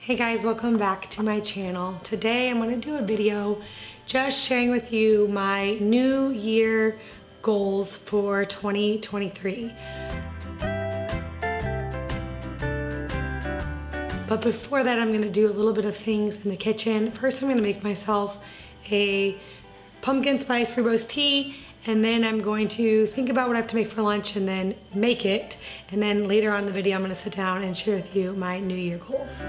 Hey guys, welcome back to my channel. Today I'm going to do a video just sharing with you my New Year goals for 2023. But before that, I'm going to do a little bit of things in the kitchen. First, I'm going to make myself a pumpkin spice rooibos tea, and then I'm going to think about what I have to make for lunch and then make it. And then later on in the video, I'm going to sit down and share with you my New Year goals.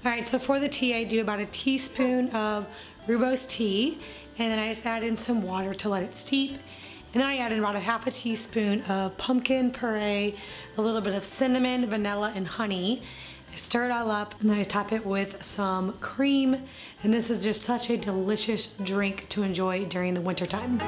Alright, so for the tea, I do about a teaspoon of rooibos tea, and then I just add in some water to let it steep. And then I add in about a half a teaspoon of pumpkin puree, a little bit of cinnamon, vanilla, and honey. I stir it all up, and then I top it with some cream. And this is just such a delicious drink to enjoy during the winter time.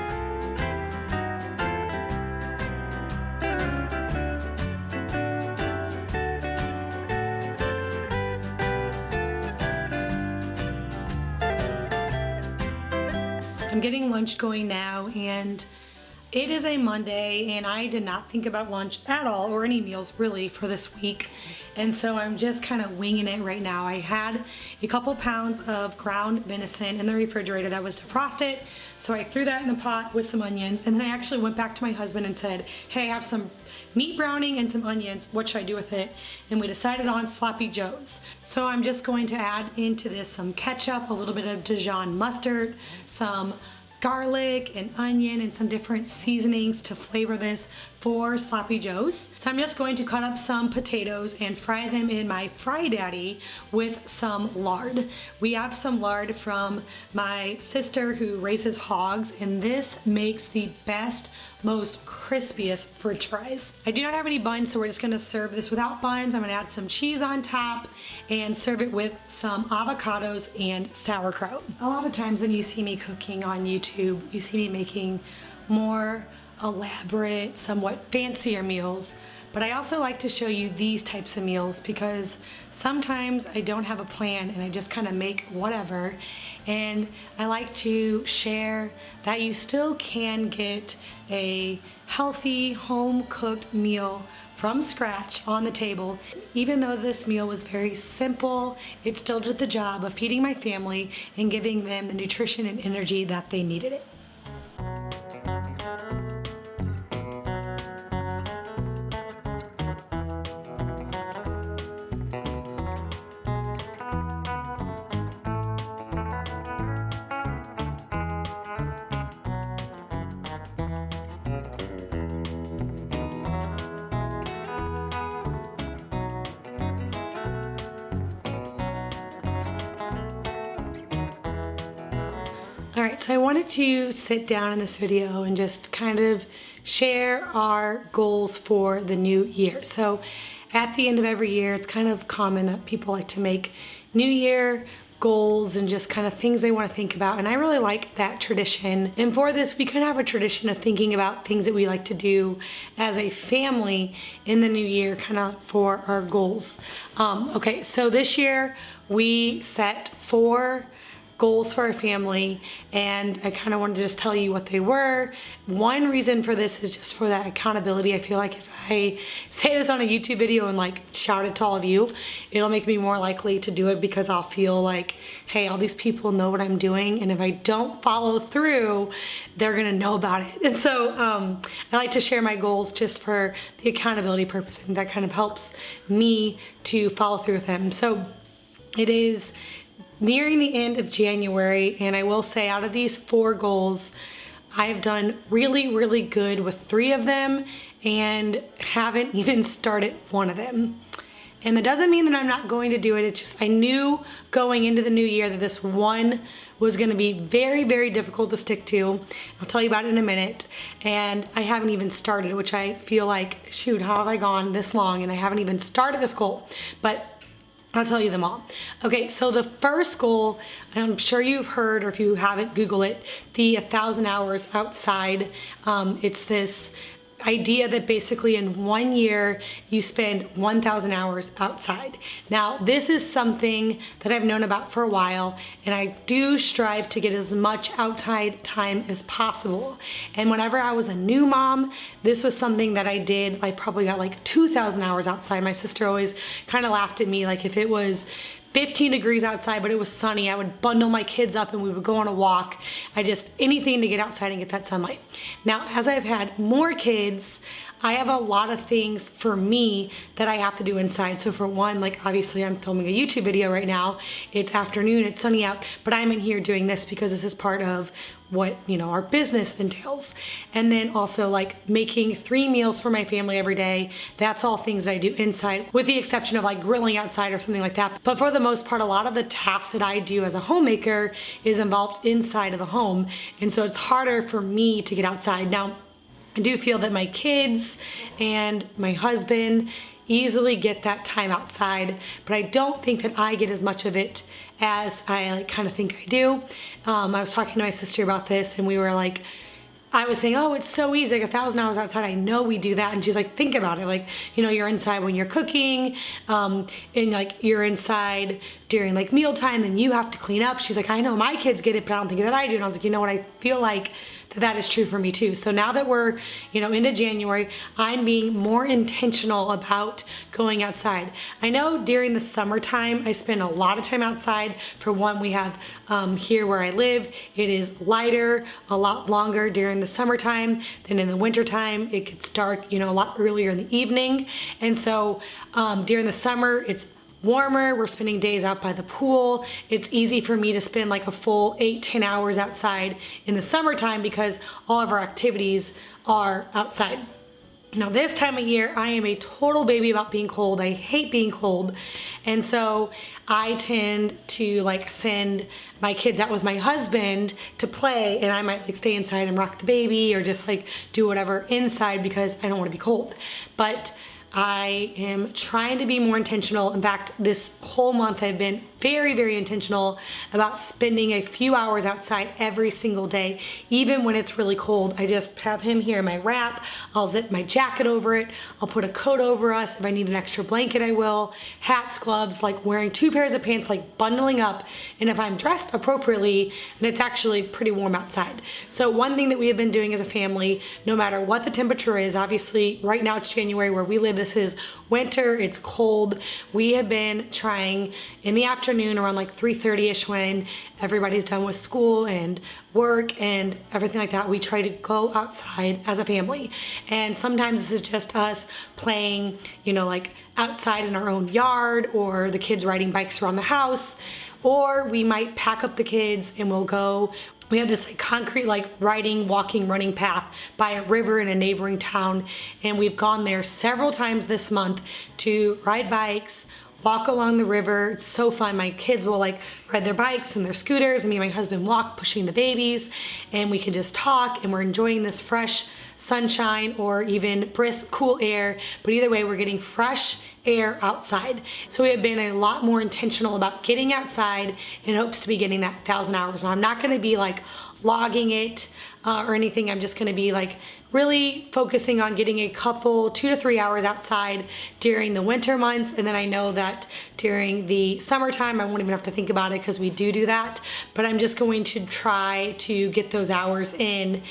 I'm getting lunch going now, and it is a Monday, and I did not think about lunch at all, or any meals really, for this week. And so I'm just kind of winging it right now. I had a couple pounds of ground venison in the refrigerator that was defrosted, so I threw that in the pot with some onions, and then I actually went back to my husband and said, hey, I have some meat browning and some onions, what should I do with it? And we decided on sloppy joes. So I'm just going to add into this some ketchup, a little bit of Dijon mustard, some garlic and onion, and some different seasonings to flavor this for sloppy joes. So I'm just going to cut up some potatoes and fry them in my Fry Daddy with some lard. We have some lard from my sister who raises hogs, and this makes the best, most crispiest french fries. I do not have any buns, so we're just gonna serve this without buns. I'm gonna add some cheese on top and serve it with some avocados and sauerkraut. A lot of times when you see me cooking on YouTube, you see me making more elaborate, somewhat fancier meals, but I also like to show you these types of meals because sometimes I don't have a plan and I just kind of make whatever, and I like to share that you still can get a healthy home-cooked meal from scratch on the table. Even though this meal was very simple, it still did the job of feeding my family and giving them the nutrition and energy that they needed it. Alright, so I wanted to sit down in this video and just kind of share our goals for the new year. So at the end of every year, it's kind of common that people like to make New Year goals and just kind of things they want to think about, and I really like that tradition. And for this, we kind of have a tradition of thinking about things that we like to do as a family in the new year, kind of for our goals. Okay, so this year we set 4 goals for our family, and I kind of wanted to just tell you what they were. One reason for this is just for that accountability. I feel like if I say this on a YouTube video and like shout it to all of you, it'll make me more likely to do it because I'll feel like, hey, all these people know what I'm doing, and if I don't follow through, they're gonna know about it. And so I like to share my goals just for the accountability purpose, and that kind of helps me to follow through with them. So it is nearing the end of January, and I will say out of these 4 goals, I've done really, really good with 3 of them and haven't even started 1 of them. And that doesn't mean that I'm not going to do it. It's just I knew going into the new year that this one was going to be very, very difficult to stick to. I'll tell you about it in a minute. And I haven't even started, which I feel like, shoot, how have I gone this long and I haven't even started this goal? But I'll tell you them all. Okay, so the first goal, I'm sure you've heard, or if you haven't, Google it, the 1,000 hours outside. It's this idea that basically in 1 year you spend 1,000 hours outside. Now, this is something that I've known about for a while, and I do strive to get as much outside time as possible. And whenever I was a new mom, this was something that I did. I probably got like 2,000 hours outside. My sister always kind of laughed at me, like if it was 15 degrees outside but it was sunny, I would bundle my kids up and we would go on a walk. Anything to get outside and get that sunlight. Now, as I've had more kids, I have a lot of things for me that I have to do inside. So for one, like obviously I'm filming a YouTube video right now. It's afternoon, it's sunny out, but I'm in here doing this because this is part of what, our business entails. And then also like making 3 meals for my family every day. That's all things that I do inside, with the exception of like grilling outside or something like that. But for the most part, a lot of the tasks that I do as a homemaker is involved inside of the home. And so it's harder for me to get outside. Now, I do feel that my kids and my husband easily get that time outside, but I don't think that I get as much of it as I kind of think I do. I was talking to my sister about this, and we were like, I was saying, oh, it's so easy, like 1,000 hours outside. I know we do that. And she's like, think about it. Like, you're inside when you're cooking, and like you're inside during like mealtime, then you have to clean up. She's like, I know my kids get it, but I don't think that I do. And I was like, you know what? I feel like that is true for me too. So now that we're, into January, I'm being more intentional about going outside. I know during the summertime, I spend a lot of time outside. For one, we have here where I live, it is lighter, a lot longer during the summertime than in the wintertime. It gets dark, a lot earlier in the evening. And so during the summer, it's warmer. We're spending days out by the pool. It's easy for me to spend like a full 8-10 hours outside in the summertime because all of our activities are outside. Now this time of year, I am a total baby about being cold. I hate being cold. And so I tend to like send my kids out with my husband to play, and I might like stay inside and rock the baby or just like do whatever inside because I don't want to be cold. But I am trying to be more intentional. In fact, this whole month I've been very, very intentional about spending a few hours outside every single day, even when it's really cold. I just have him here in my wrap. I'll zip my jacket over it. I'll put a coat over us. If I need an extra blanket, I will. Hats, gloves, like wearing 2 pairs of pants, like bundling up. And if I'm dressed appropriately, then it's actually pretty warm outside. So one thing that we have been doing as a family, no matter what the temperature is, obviously right now it's January where we live, this is winter, it's cold. We have been trying in the afternoon around like 3:30ish when everybody's done with school and work and everything like that, we try to go outside as a family. And sometimes this is just us playing, like outside in our own yard, or the kids riding bikes around the house, or we might pack up the kids and we'll go. We have this like concrete walking, running path by a river in a neighboring town, and we've gone there several times this month to ride bikes, walk along the river. It's so fun. My kids will like ride their bikes and their scooters, and me and my husband walk pushing the babies, and we can just talk, and we're enjoying this fresh sunshine or even brisk, cool air. But either way, we're getting fresh air outside. So we have been a lot more intentional about getting outside in hopes to be getting that 1,000 hours. Now I'm not going to be like logging it or anything. I'm just going to be like really focusing on getting a couple 2 to 3 hours outside during the winter months. And then I know that during the summertime, I won't even have to think about it because we do that. But I'm just going to try to get those hours in,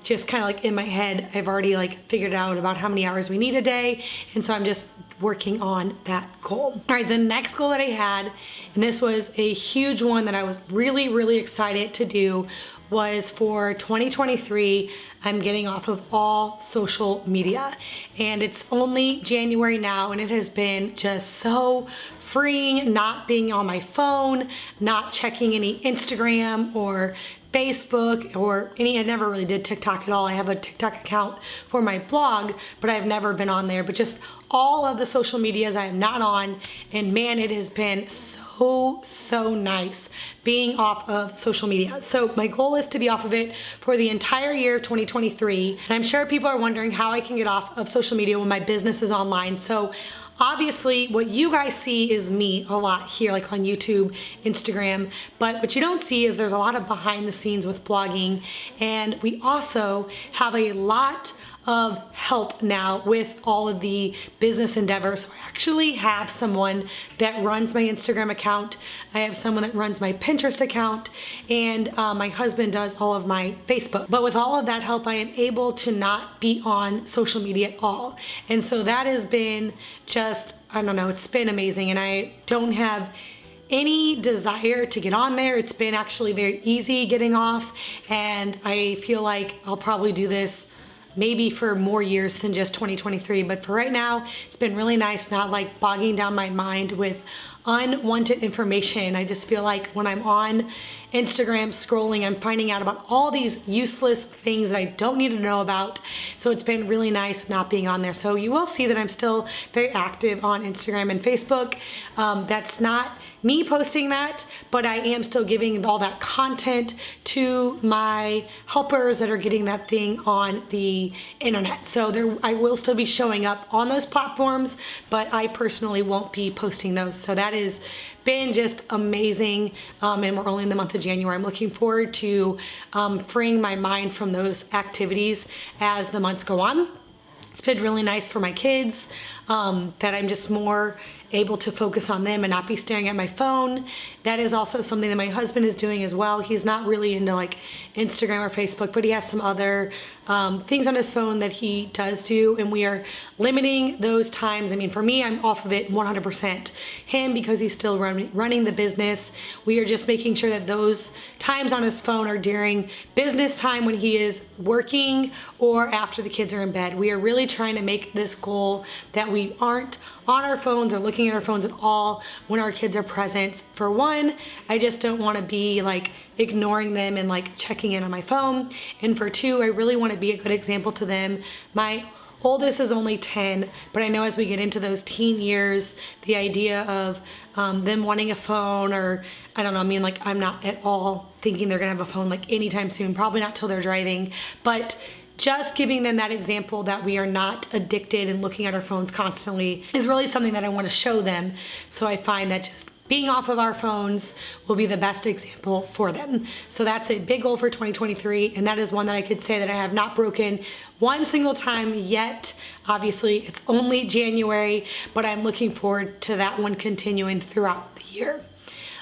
just kind of like in my head. I've already like figured out about how many hours we need a day. And so I'm just working on that goal. All right, the next goal that I had, and this was a huge one that I was really, really excited to do, was for 2023, I'm getting off of all social media. And it's only January now, and it has been just so freeing not being on my phone, not checking any Instagram or Facebook or any. I never really did TikTok at all. I have a TikTok account for my blog, but I've never been on there. But just all of the social medias I am not on, and man, it has been so nice being off of social media. So my goal is to be off of it for the entire year of 2023. And I'm sure people are wondering how I can get off of social media when my business is online. So obviously, what you guys see is me a lot here, like on YouTube, Instagram, but what you don't see is there's a lot of behind the scenes with blogging, and we also have a lot of help now with all of the business endeavors. So I actually have someone that runs my Instagram account. I have someone that runs my Pinterest account, and my husband does all of my Facebook. But with all of that help, I am able to not be on social media at all. And so that has been just, I don't know, it's been amazing. And I don't have any desire to get on there. It's been actually very easy getting off, and I feel like I'll probably do this maybe for more years than just 2023. But for right now, it's been really nice not like bogging down my mind with unwanted information. I just feel like when I'm on Instagram scrolling, I'm finding out about all these useless things that I don't need to know about. So it's been really nice not being on there. So you will see that I'm still very active on Instagram and Facebook. That's not me posting that, but I am still giving all that content to my helpers that are getting that thing on the internet. So I will still be showing up on those platforms, but I personally won't be posting those. So that has been just amazing, and we're only in the month of January. I'm looking forward to freeing my mind from those activities as the months go on. It's been really nice for my kids, that I'm just more able to focus on them and not be staring at my phone. That is also something that my husband is doing as well. He's not really into like Instagram or Facebook, but he has some other things on his phone that he does do, and we are limiting those times. I mean, for me, I'm off of it 100%. Him, because he's still running the business, we are just making sure that those times on his phone are during business time when he is working or after the kids are in bed. We are really trying to make this goal that we aren't on our phones or looking at our phones at all when our kids are present. For one, I just don't want to be like ignoring them and like checking in on my phone. And for two, I really want to be a good example to them. My oldest is only 10, but I know as we get into those teen years, the idea of them wanting a phone, or I don't know, I mean, like, I'm not at all thinking they're gonna have a phone like anytime soon, probably not till they're driving, but just giving them that example that we are not addicted and looking at our phones constantly is really something that I want to show them. So I find that just being off of our phones will be the best example for them. So that's a big goal for 2023, and that is one that I could say that I have not broken one single time yet. Obviously, it's only January, but I'm looking forward to that one continuing throughout the year.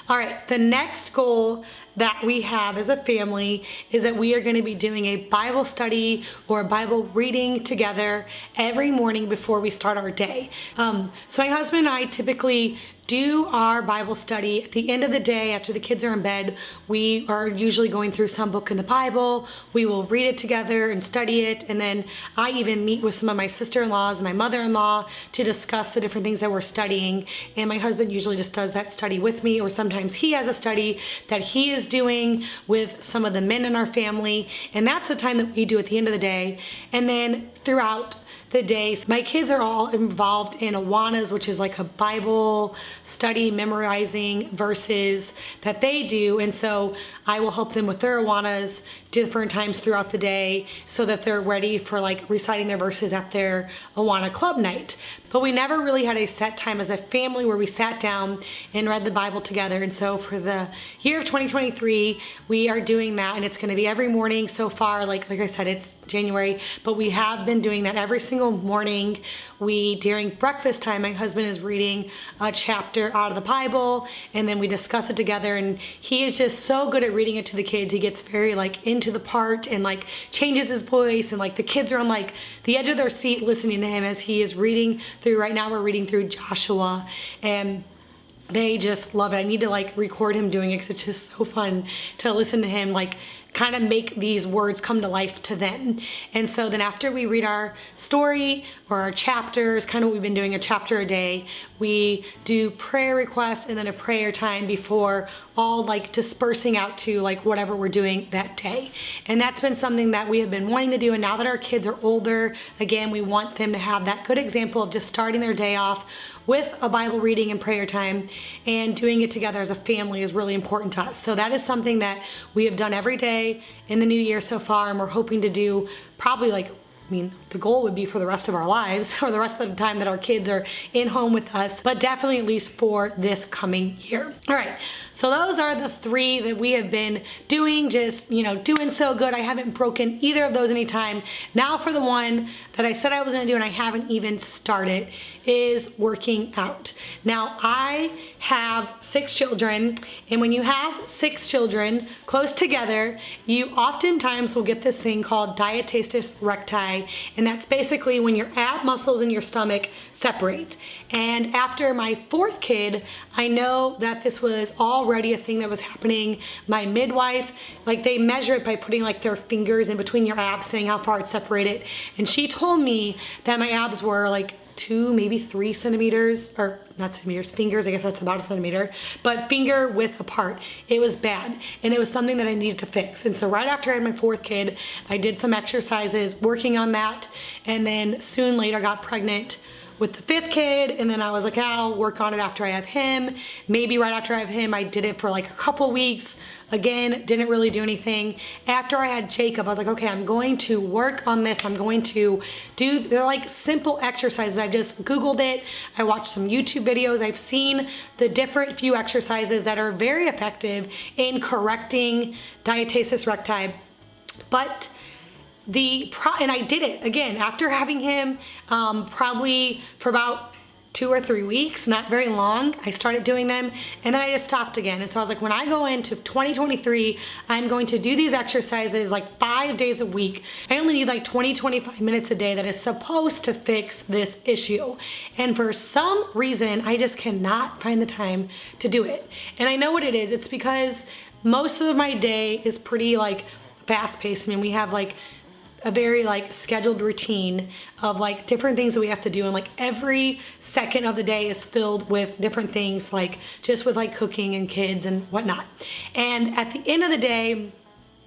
All right, the next goal that we have as a family is that we are going to be doing a Bible study or a Bible reading together every morning before we start our day. So my husband and I typically do our Bible study at the end of the day after the kids are in bed. We are usually going through some book in the Bible. We will read it together and study it, and then I even meet with some of my sister-in-laws and my mother-in-law to discuss the different things that we're studying. And my husband usually just does that study with me, or sometimes he has a study that he is doing with some of the men in our family, and that's the time that we do at the end of the day. And then throughout the days, my kids are all involved in Awanas, which is like a Bible study, memorizing verses that they do, and so I will help them with their Awanas different times throughout the day so that they're ready for like reciting their verses at their Awana club night. But we never really had a set time as a family where we sat down and read the Bible together. And so for the year of 2023, we are doing that, and it's going to be every morning so far. Like I said, it's January, but we have been doing that every single morning. During breakfast time, my husband is reading a chapter out of the Bible, and then we discuss it together, and he is just so good at reading it to the kids. He gets very like into the part and like changes his voice, and like the kids are on like the edge of their seat listening to him as he is reading through. Right now we're reading through Joshua, and they just love it. I need to like record him doing it because it's just so fun to listen to him like kind of make these words come to life to them. And so then after we read our story or our chapters, kind of what we've been doing, a chapter a day, we do prayer request and then a prayer time before all like dispersing out to like whatever we're doing that day. And that's been something that we have been wanting to do. And now that our kids are older, again, we want them to have that good example of just starting their day off with a Bible reading and prayer time, and doing it together as a family is really important to us. So that is something that we have done every day in the new year so far, and we're hoping to do probably like I mean, the goal would be for the rest of our lives or the rest of the time that our kids are in home with us, but definitely at least for this coming year. All right, so those are the 3 that we have been doing, just, doing so good. I haven't broken either of those anytime. Now for the one that I said I was gonna do and I haven't even started is working out. Now I have 6 children, and when you have 6 children close together, you oftentimes will get this thing called diastasis recti, and that's basically when your ab muscles in your stomach separate. And after my 4th kid, I know that this was already a thing that was happening. My midwife, they measure it by putting their fingers in between your abs, saying how far it's separated. And she told me that my abs were 2, maybe 3 centimeters, or not centimeters, fingers, I guess that's about a centimeter, but finger width apart. It was bad, and it was something that I needed to fix. And so right after I had my 4th kid, I did some exercises working on that, and then soon later got pregnant with the 5th kid, and then I was like, I'll work on it after I have him. Maybe right after I have him, I did it for a couple weeks. Again, didn't really do anything. After I had Jacob, I was like, okay, I'm going to work on this. I'm going to do, they're simple exercises. I've just Googled it. I watched some YouTube videos. I've seen the different few exercises that are very effective in correcting diastasis recti. But and I did it again after having him, probably for about 2 or 3 weeks, not very long. I started doing them, and then I just stopped again. And so I was like, when I go into 2023, I'm going to do these exercises 5 days a week. I only need 20-25 minutes a day that is supposed to fix this issue. And for some reason, I just cannot find the time to do it. And I know what it is. It's because most of my day is pretty fast paced. I mean, we have a very scheduled routine of different things that we have to do, and every second of the day is filled with different things, just with cooking and kids and whatnot. And at the end of the day,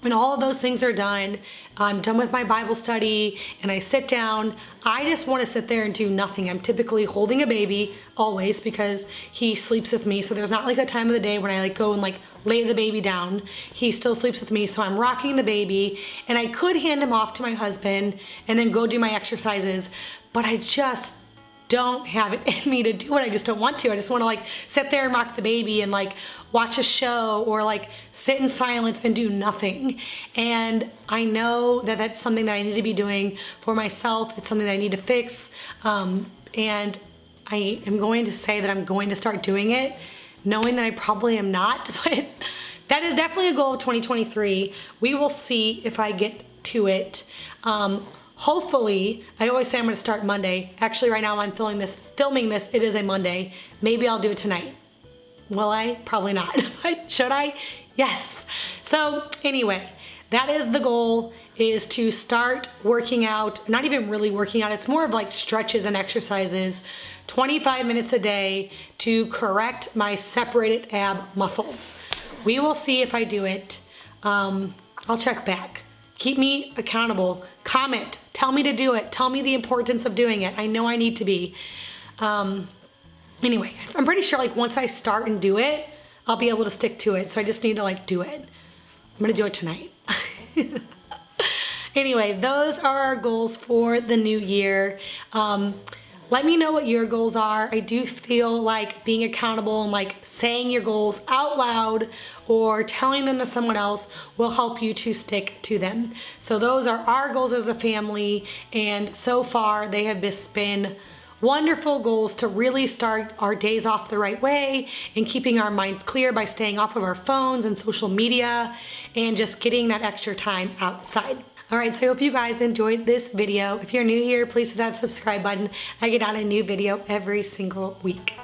when all of those things are done, I'm done with my Bible study and I sit down, I just want to sit there and do nothing. I'm typically holding a baby always because he sleeps with me. So there's not a time of the day when I go and lay the baby down. He still sleeps with me. So I'm rocking the baby, and I could hand him off to my husband and then go do my exercises, but I just don't have it in me to do it. I just don't want to. I just want to sit there and rock the baby and watch a show or sit in silence and do nothing. And I know that that's something that I need to be doing for myself. It's something that I need to fix. And I am going to say that I'm going to start doing it, knowing that I probably am not, but that is definitely a goal of 2023. We will see if I get to it. Hopefully, I always say I'm gonna start Monday. Actually, right now I'm filming this, it is a Monday. Maybe I'll do it tonight. Will I? Probably not. But should I? Yes. So anyway, that is the goal, is to start working out, not even really working out, it's more of stretches and exercises, 25 minutes a day to correct my separated ab muscles. We will see if I do it. I'll check back. Keep me accountable. Comment. Tell me to do it. Tell me the importance of doing it. I know I need to be. Anyway, I'm pretty sure once I start and do it, I'll be able to stick to it. So I just need to do it. I'm gonna do it tonight. Anyway, those are our goals for the new year. Let me know what your goals are. I do feel being accountable and saying your goals out loud or telling them to someone else will help you to stick to them. So those are our goals as a family, and so far they have just been wonderful goals to really start our days off the right way and keeping our minds clear by staying off of our phones and social media and just getting that extra time outside. All right, so I hope you guys enjoyed this video. If you're new here, please hit that subscribe button. I get out a new video every single week.